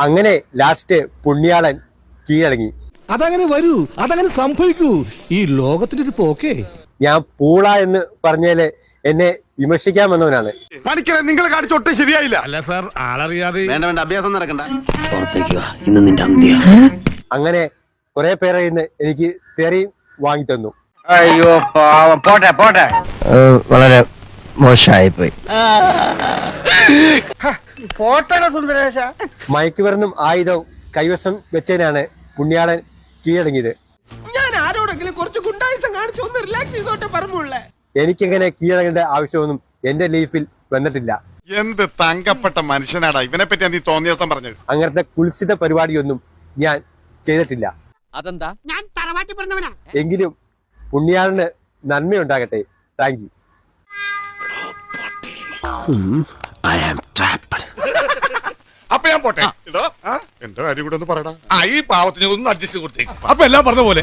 അങ്ങനെ ലാസ്റ്റ് പുണ്യാളൻ കീഴടങ്ങി. അതങ്ങനെ വരൂ, അതങ്ങനെ സംഭവിക്കൂ. ഈ ലോകത്തിന്റെ ഒരു പോക്കേ. ഞാൻ പൂള എന്ന് പറഞ്ഞാല് എന്നെ വിമർശിക്കാൻ വന്നവനാണ്. നിങ്ങൾ കാണിച്ചൊട്ട് ശരിയായില്ല. അല്ല സാർ, ആളറിയാതെ വേണ്ട അഭ്യാസം നടക്കണ്ട. ഇന്ന് നിന്റെ അന്ത്യ. അങ്ങനെ കുറെ പേരെ ഇന്ന് എനിക്ക് തെറിയും വാങ്ങി തന്നു. അയ്യോ പാവം, പോട്ടെ പോട്ടെ. വളരെ മോശമായി പോയി. പോട്ടെ സുന്ദരേശ. മയക്കുമരുന്നും ആയുധവും കൈവശം വെച്ചതിനാണ് പുണ്യാളൻ കീഴടങ്ങിയത്. ഞാൻ ആരോടെങ്കിലും കുറച്ച് ഗുണ്ടായിസം കാണിച്ചു ഒന്ന് റിലാക്സ് ചെയ്തോട്ടെ പറഞ്ഞുള്ളേ. എനിക്കങ്ങനെ കീഴടങ്ങേണ്ട ആവശ്യമൊന്നും എന്റെ ലൈഫിൽ വന്നിട്ടില്ല. എന്ത് തങ്കപ്പെട്ട മനുഷ്യനാടാ ഇവനെ പറ്റി നീ തോന്നിയ ദിവസം പറഞ്ഞത്. അങ്ങനത്തെ കുൽസിത പരിപാടിയൊന്നും ഞാൻ ചെയ്തിട്ടില്ല. അതെന്താ? ഞാൻ തറവാട്ടി പറഞ്ഞവനാ. എങ്കിലും പുണ്യാളന് നന്മയുണ്ടാകട്ടെ. Thank you. അപ്പൊ ഞാൻ പോട്ടെ. എന്റെ കാര്യം കൂടെ ഒന്ന് പറയടാ. ഈ പാവത്തിന് ഒന്ന് അഡ്ജസ്റ്റ് കൊടുത്തേക്ക്. അപ്പൊ എല്ലാം പറഞ്ഞ പോലെ